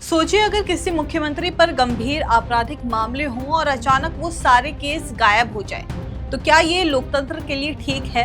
सोचिए अगर किसी मुख्यमंत्री पर गंभीर आपराधिक मामले हों और अचानक वो सारे केस गायब हो जाए, तो क्या ये लोकतंत्र के लिए ठीक है?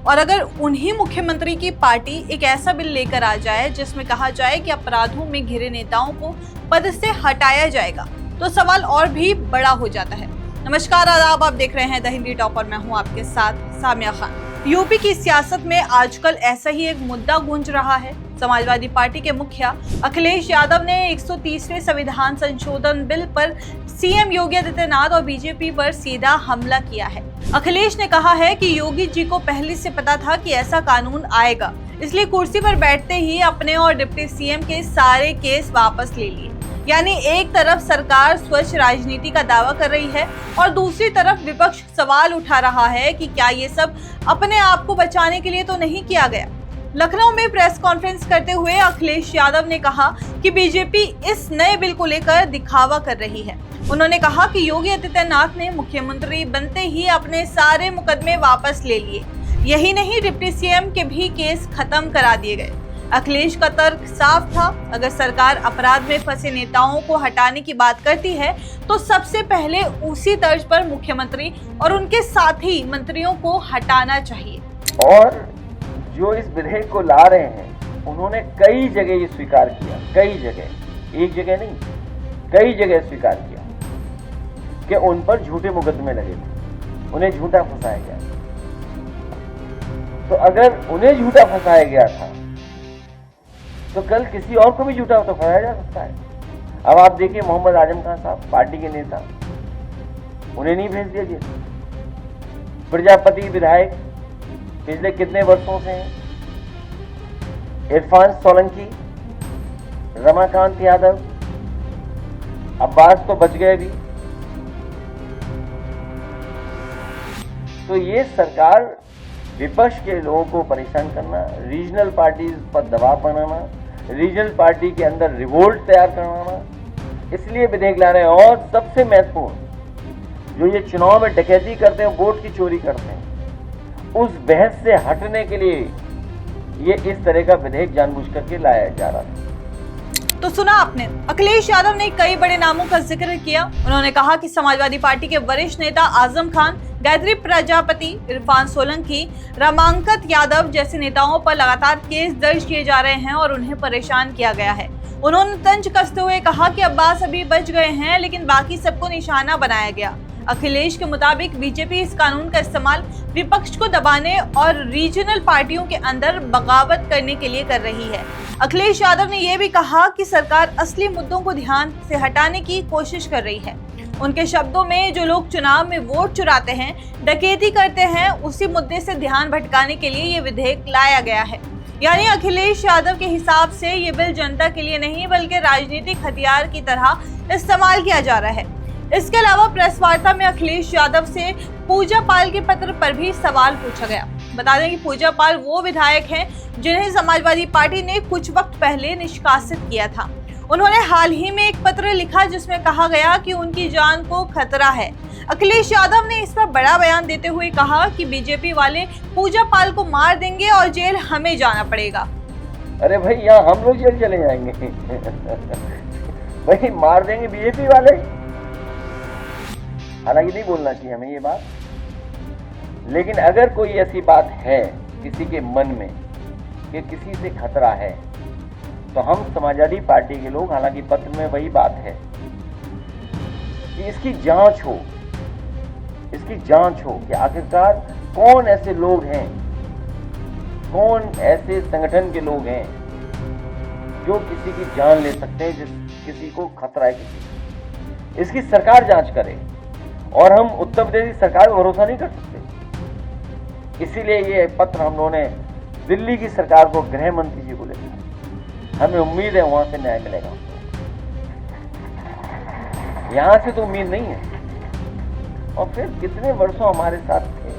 और अगर उन्हीं मुख्यमंत्री की पार्टी एक ऐसा बिल लेकर आ जाए जिसमें कहा जाए कि अपराधों में घिरे नेताओं को पद से हटाया जाएगा, तो सवाल और भी बड़ा हो जाता है। नमस्कार, आदाब, आप देख रहे हैं द हिंदी टॉप और मैं हूं आपके साथ सामिया खान। यूपी की सियासत में आजकल ऐसा ही एक मुद्दा गूंज रहा है। समाजवादी पार्टी के मुखिया अखिलेश यादव ने 130वें संविधान संशोधन बिल पर सीएम योगी आदित्यनाथ और बीजेपी पर सीधा हमला किया है। अखिलेश ने कहा है कि योगी जी को पहले से पता था कि ऐसा कानून आएगा, इसलिए कुर्सी पर बैठते ही अपने और डिप्टी सीएम के सारे केस वापस ले लिए। यानी एक तरफ सरकार स्वच्छ राजनीति का दावा कर रही है और दूसरी तरफ विपक्ष सवाल उठा रहा है कि क्या ये सब अपने आप को बचाने के लिए तो नहीं किया गया। लखनऊ में प्रेस कॉन्फ्रेंस करते हुए अखिलेश यादव ने कहा कि बीजेपी इस नए बिल को लेकर दिखावा कर रही है। उन्होंने कहा कि योगी आदित्यनाथ ने मुख्यमंत्री बनते ही अपने सारे मुकदमे वापस ले लिए, यही नहीं डिप्टी सीएम के भी केस खत्म करा दिए गए। अखिलेश का तर्क साफ था, अगर सरकार अपराध में फंसे नेताओं को हटाने की बात करती है तो सबसे पहले उसी तर्ज पर मुख्यमंत्री और उनके साथी मंत्रियों को हटाना चाहिए। और जो इस विधेयक को ला रहे हैं उन्होंने कई जगह ये स्वीकार किया, कई जगह, एक जगह नहीं, कई जगह स्वीकार किया कि उन पर झूठे मुकदमे लगे थे, उन्हें झूठा फंसाया गया। तो अगर उन्हें झूठा फंसाया गया था तो कल किसी और को भी झूठा तो फंसाया जा सकता है। अब आप देखिए मोहम्मद आजम खान साहब, पार्टी के नेता, उन्हें नहीं भेज दिया जेल। प्रजापति विधायक पिछले कितने वर्षों से हैं। इरफान सोलंकी, रमाकांत यादव, अब्बास तो बच गए भी। तो ये सरकार विपक्ष के लोगों को परेशान करना, रीजनल पार्टीज पर दबाव बनाना, रीजनल पार्टी के अंदर रिवोल्ट तैयार करवाना, इसलिए विधेयक ला रहे हैं। और सबसे महत्वपूर्ण, जो ये चुनाव में डकैती करते हैं, वोट की चोरी करते हैं, उस बहस से हटने के लिए ये इस तरह का विधेयक जानबूझ करके लाया जा रहा है। तो सुना आपने, अखिलेश यादव ने कई बड़े नामों का जिक्र किया। उन्होंने कहा कि समाजवादी पार्टी के वरिष्ठ नेता आजम खान, गायत्री प्रजापति, इरफान सोलंकी, रमाकांत यादव जैसे नेताओं पर लगातार केस दर्ज किए जा रहे हैं और उन्हें परेशान किया गया है। उन्होंने तंज कसते हुए कहा कि अब्बास अभी बच गए हैं, लेकिन बाकी सबको निशाना बनाया गया। अखिलेश के मुताबिक बीजेपी इस कानून का इस्तेमाल विपक्ष को दबाने और रीजनल पार्टियों के अंदर बगावत करने के लिए कर रही है। अखिलेश यादव ने यह भी कहा कि सरकार असली मुद्दों को ध्यान से हटाने की कोशिश कर रही है। उनके शब्दों में, जो लोग चुनाव में वोट चुराते हैं, डकैती करते हैं, उसी मुद्दे से ध्यान भटकाने के लिए ये विधेयक लाया गया है। यानी अखिलेश यादव के हिसाब से ये बिल जनता के लिए नहीं बल्कि राजनीतिक हथियार की तरह इस्तेमाल किया जा रहा है। इसके अलावा प्रेस वार्ता में अखिलेश यादव से पूजा पाल के पत्र पर भी सवाल पूछा गया। बता दें कि पूजा पाल वो विधायक हैं जिन्हें समाजवादी पार्टी ने कुछ वक्त पहले निष्कासित किया था। उन्होंने हाल ही में एक पत्र लिखा जिसमें कहा गया कि उनकी जान को खतरा है। अखिलेश यादव ने इस पर बड़ा बयान देते हुए कहा कि बीजेपी वाले पूजा पाल को मार देंगे और जेल हमें जाना पड़ेगा। अरे भाई, यहाँ हम लोग जेल चले जाएंगे भाई, मार देंगे बीजेपी वाले। हालांकि नहीं बोलना चाहिए हमें ये बात, लेकिन अगर कोई ऐसी बात है किसी के मन में कि किसी से खतरा है, तो हम समाजवादी पार्टी के लोग, हालांकि पत्र में वही बात है कि इसकी जांच हो, इसकी जांच हो कि आखिरकार कौन ऐसे लोग हैं, कौन ऐसे संगठन के लोग हैं जो किसी की जान ले सकते हैं, जिस किसी को खतरा है किसी। इसकी सरकार जांच करे, और हम उत्तर प्रदेश की सरकार पर भरोसा नहीं कर सकते। इसीलिए ये पत्र हम लोगों ने दिल्ली की सरकार को, गृह मंत्री जी को लिखा। हमें उम्मीद है वहां से न्याय मिलेगा। यहां से तो उम्मीद नहीं है। और फिर कितने वर्षों हमारे साथ थे,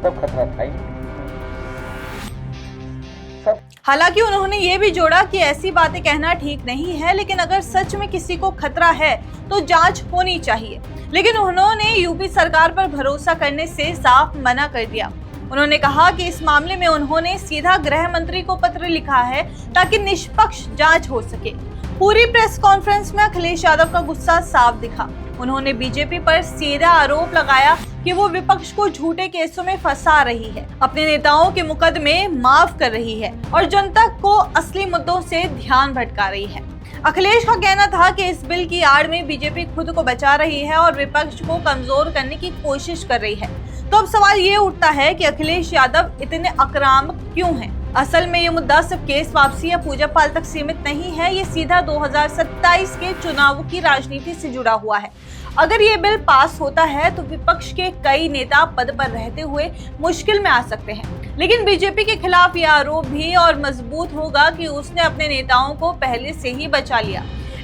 तब खतरा था ही नहीं। हालांकि उन्होंने ये भी जोड़ा कि ऐसी बातें कहना ठीक नहीं है, लेकिन अगर सच में किसी को खतरा है तो जांच होनी चाहिए। लेकिन उन्होंने यूपी सरकार पर भरोसा करने से साफ मना कर दिया। उन्होंने कहा कि इस मामले में उन्होंने सीधा गृह मंत्री को पत्र लिखा है ताकि निष्पक्ष जांच हो सके। पूरी प्रेस कॉन्फ्रेंस में अखिलेश यादव का गुस्सा साफ दिखा। उन्होंने बीजेपी पर सीधा आरोप लगाया कि वो विपक्ष को झूठे केसों में फंसा रही है, अपने नेताओं के मुकदमे माफ कर रही है और जनता को असली मुद्दों से ध्यान भटका रही है। अखिलेश का कहना था कि इस बिल की आड़ में बीजेपी खुद को बचा रही है और विपक्ष को कमजोर करने की कोशिश कर रही है। तो अब सवाल ये उठता है कि अखिलेश यादव इतने आक्रामक क्यों हैं? असल में ये मुद्दा सिर्फ केस वापसी या पूजा पाल तक सीमित नहीं है, ये सीधा 2027 के चुनावों की राजनीति से जुड़ा हुआ है। अगर ये बिल पास होता है तो विपक्ष के कई नेता पद पर रहते हुए मुश्किल में आ सकते हैं, लेकिन बीजेपी के खिलाफ यह आरोप भी और मजबूत होगा कि उसने अपने नेताओं को पहले से ही बचा लिया।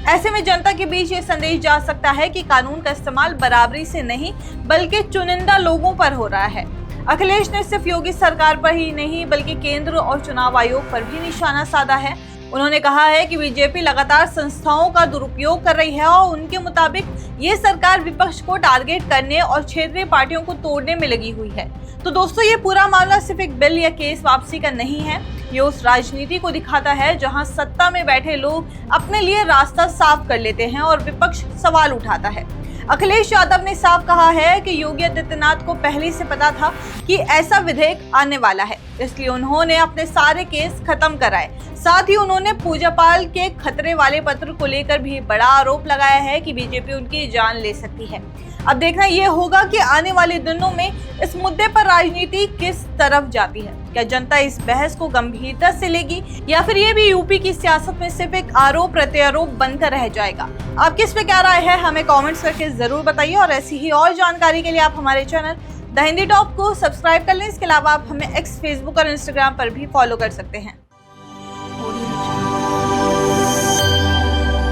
ऐसे में जनता के बीच ये संदेश जा सकता है कि कानून का इस्तेमाल बराबरी से नहीं बल्कि चुनिंदा लोगों पर हो रहा है। अखिलेश ने सिर्फ योगी सरकार पर ही नहीं बल्कि केंद्र और चुनाव आयोग पर भी निशाना साधा है। उन्होंने कहा है कि बीजेपी लगातार संस्थाओं का दुरुपयोग कर रही है और उनके मुताबिक ये सरकार विपक्ष को टारगेट करने और क्षेत्रीय पार्टियों को तोड़ने में लगी हुई है। तो दोस्तों, ये पूरा मामला सिर्फ एक बिल या केस वापसी का नहीं है, ये उस राजनीति को दिखाता है जहां सत्ता में बैठे लोग अपने लिए रास्ता साफ कर लेते हैं और विपक्ष सवाल उठाता है। अखिलेश यादव ने साफ कहा है कि योगी आदित्यनाथ को पहले से पता था कि ऐसा विधेयक आने वाला है, इसलिए उन्होंने अपने सारे केस खत्म कराए। साथ ही उन्होंने पूजा पाल के खतरे वाले पत्र को लेकर भी बड़ा आरोप लगाया है कि बीजेपी उनकी जान ले सकती है। अब देखना यह होगा कि आने वाले दिनों में इस मुद्दे पर राजनीति किस तरफ जाती है। क्या जनता इस बहस को गंभीरता से लेगी या फिर ये भी यूपी की सियासत में सिर्फ एक आरोप प्रत्यारोप बनकर रह जाएगा? आपकी इस पे क्या राय है, हमें कमेंट्स करके जरूर बताइए और ऐसी ही और जानकारी के लिए आप हमारे चैनल द हिंदी टॉप को सब्सक्राइब कर लें। इसके अलावा आप हमें एक्स, फेसबुक और इंस्टाग्राम पर भी फॉलो कर सकते हैं।